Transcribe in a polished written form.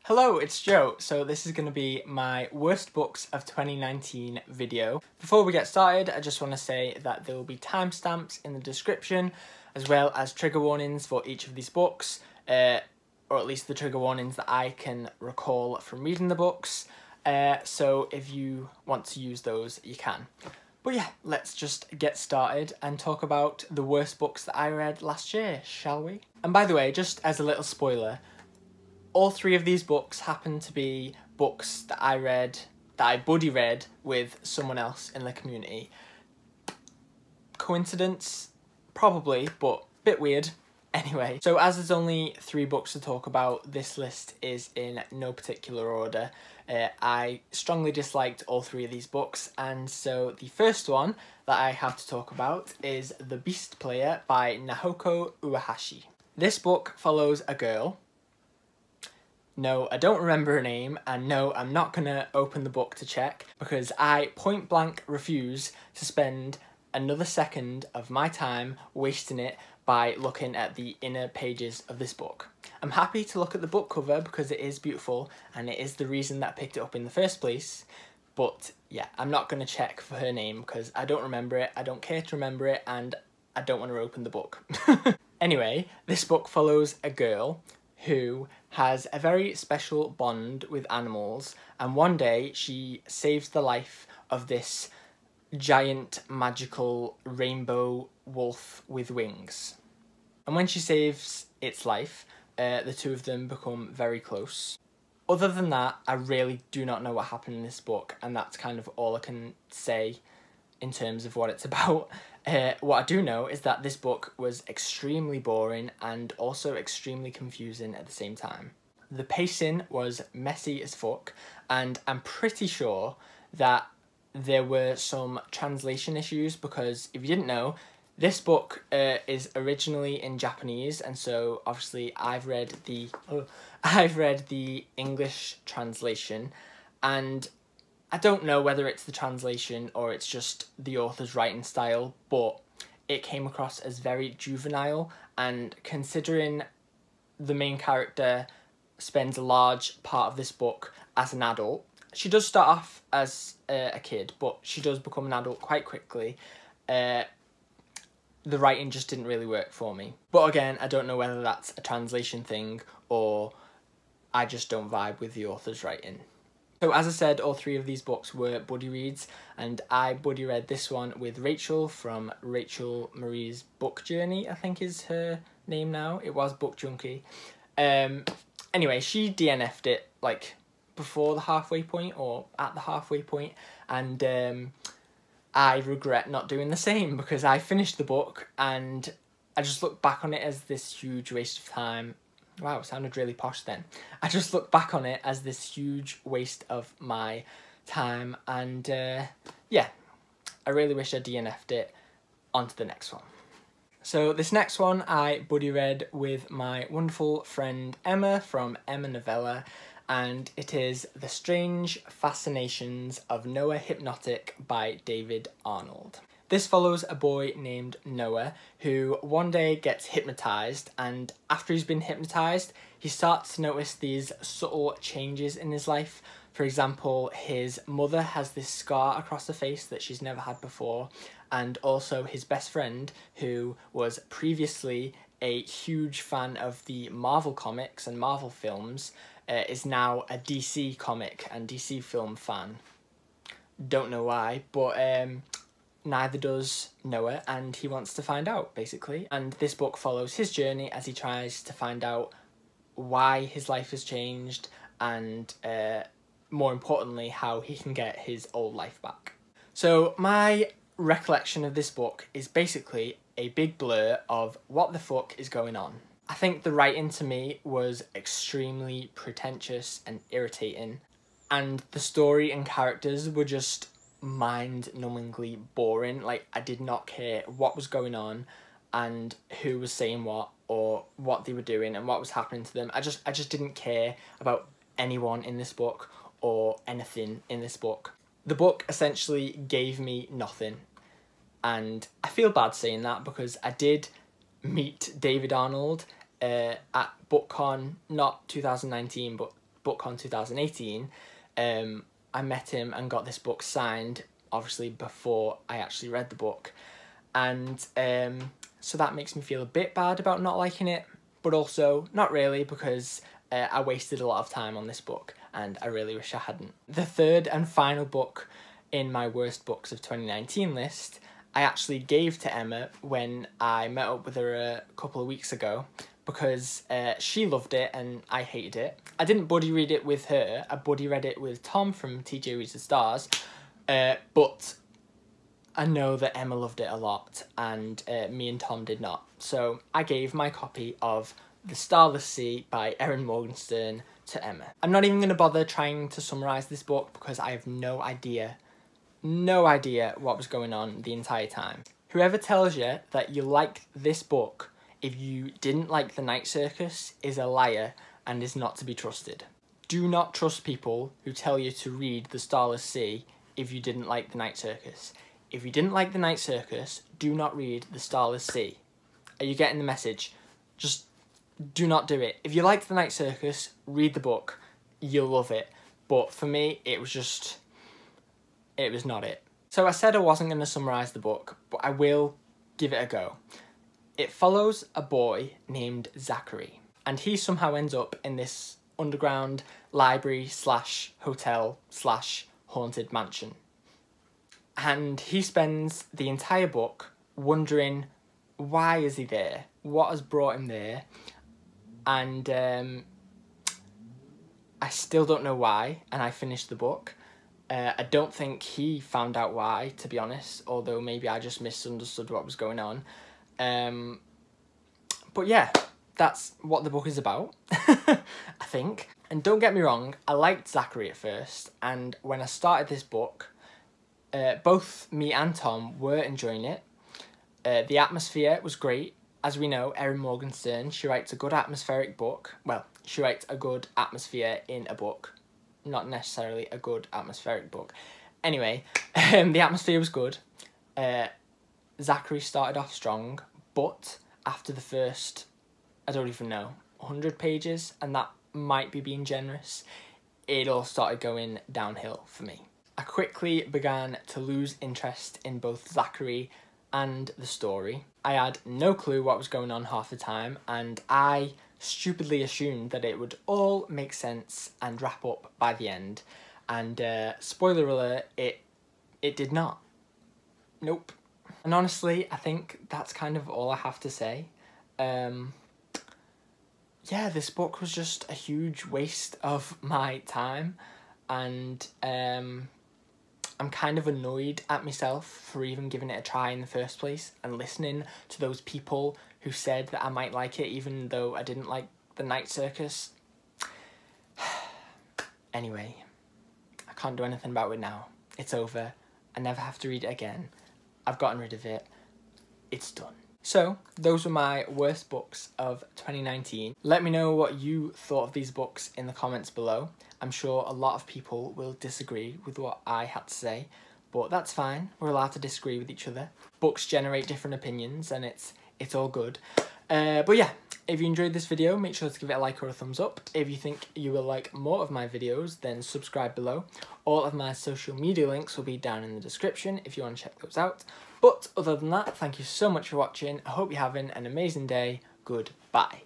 Hello, it's Joe. So this is going to be my worst books of 2019 video. Before we get started, I just want to say that there will be timestamps in the description, as well as trigger warnings for each of these books, or at least the trigger warnings that I can recall from reading the books. So if you want to use those, you can. But yeah, let's just get started and talk about the worst books that I read last year, shall we? And by the way, just as a little spoiler, all three of these books happen to be books that I read, that I buddy read with someone else in the community. Coincidence? Probably, but a bit weird. Anyway, so as there's only 3 books to talk about, this list is in no particular order. I strongly disliked all 3 of these books, and so the first one that I have to talk about is The Beast Player by Naoko Uehashi. This book follows a girl. No, I don't remember her name, and no, I'm not gonna open the book to check because I point blank refuse to spend another second of my time wasting it by looking at the inner pages of this book. I'm happy to look at the book cover because it is beautiful and it is the reason that I picked it up in the first place, but yeah, I'm not gonna check for her name because I don't remember it, I don't care to remember it, and I don't want to open the book. Anyway, this book follows a girl who has a very special bond with animals, and one day she saves the life of this giant magical rainbow wolf with wings. And when she saves its life, the two of them become very close. Other than that, I really do not know what happened in this book, and that's kind of all I can say in terms of what it's about. What I do know is that this book was extremely boring and also extremely confusing at the same time. The pacing was messy as fuck, and I'm pretty sure that there were some translation issues because, if you didn't know, this book is originally in Japanese, and so obviously I've read the English translation, and I don't know whether it's the translation or it's just the author's writing style, but it came across as very juvenile, and considering the main character spends a large part of this book as an adult, she does start off as a kid, but she does become an adult quite quickly. The writing just didn't really work for me. But again, I don't know whether that's a translation thing or I just don't vibe with the author's writing. So as I said, all 3 of these books were buddy reads, and I buddy read this one with Rachel from Rachel Marie's Book Journey, I think is her name now. It was Book Junkie. Anyway, she DNF'd it like before the halfway point or at the halfway point, and I regret not doing the same because I finished the book and I just look back on it as this huge waste of time. Wow, it sounded really posh then. I just look back on it as this huge waste of my time, and yeah, I really wish I DNF'd it. On to the next one. So this next one I buddy read with my wonderful friend Emma from Emma Novella, and it is The Strange Fascinations of Noah Hypnotik by David Arnold. This follows a boy named Noah who one day gets hypnotised, and after he's been hypnotised, he starts to notice these subtle changes in his life. For example, his mother has this scar across her face that she's never had before, and also his best friend, who was previously a huge fan of the Marvel comics and Marvel films, is now a DC comic and DC film fan. Don't know why, but neither does Noah, and he wants to find out, basically. And this book follows his journey as he tries to find out why his life has changed, and more importantly, how he can get his old life back. So my recollection of this book is basically a big blur of what the fuck is going on. I think the writing to me was extremely pretentious and irritating, and the story and characters were just mind-numbingly boring. Like, I did not care what was going on and who was saying what or what they were doing and what was happening to them. I just didn't care about anyone in this book or anything in this book. The book essentially gave me nothing, and I feel bad saying that because I did meet David Arnold at BookCon, not 2019 but BookCon 2018, I met him and got this book signed, obviously before I actually read the book. And so that makes me feel a bit bad about not liking it, but also not really, because I wasted a lot of time on this book and I really wish I hadn't. The third and final book in my worst books of 2019 list, I actually gave to Emma when I met up with her a couple of weeks ago, because she loved it and I hated it. I didn't buddy read it with her, I buddy read it with Tom from TJ Reads the Stars, but I know that Emma loved it a lot and me and Tom did not. So I gave my copy of The Starless Sea by Erin Morgenstern to Emma. I'm not even going to bother trying to summarise this book because I have no idea what was going on the entire time. Whoever tells you that you liked this book if you didn't like The Night Circus is a liar and is not to be trusted. Do not trust people who tell you to read The Starless Sea if you didn't like The Night Circus. If you didn't like The Night Circus, do not read The Starless Sea. Are you getting the message? Just do not do it. If you liked The Night Circus, read the book. You'll love it. But for me, it was not it. So I said I wasn't going to summarise the book, but I will give it a go. It follows a boy named Zachary, and he somehow ends up in this underground library / hotel / haunted mansion. And he spends the entire book wondering, why is he there? What has brought him there? And I still don't know why, and I finished the book. I don't think he found out why, to be honest, although maybe I just misunderstood what was going on. But yeah, that's what the book is about, I think. And don't get me wrong, I liked Zachary at first, and when I started this book, both me and Tom were enjoying it. The atmosphere was great. As we know, Erin Morgenstern, she writes a good atmospheric book. Well, she writes a good atmosphere in a book, not necessarily a good atmospheric book. Anyway, the atmosphere was good. Zachary started off strong, but after the first, I don't even know, 100 pages, and that might be being generous, it all started going downhill for me. I quickly began to lose interest in both Zachary and the story. I had no clue what was going on half the time, and I stupidly assumed that it would all make sense and wrap up by the end. And spoiler alert, it did not. Nope. And honestly, I think that's kind of all I have to say. Yeah, this book was just a huge waste of my time, and I'm kind of annoyed at myself for even giving it a try in the first place and listening to those people who said that I might like it even though I didn't like The Night Circus. Anyway, I can't do anything about it now. It's over. I never have to read it again. I've gotten rid of it. It's done. So, those were my worst books of 2019. Let me know what you thought of these books in the comments below. I'm sure a lot of people will disagree with what I had to say, but that's fine. We're allowed to disagree with each other. Books generate different opinions, and it's all good. But yeah, if you enjoyed this video, make sure to give it a like or a thumbs up. If you think you will like more of my videos, then subscribe below. All of my social media links will be down in the description if you want to check those out. But other than that, thank you so much for watching. I hope you're having an amazing day. Goodbye.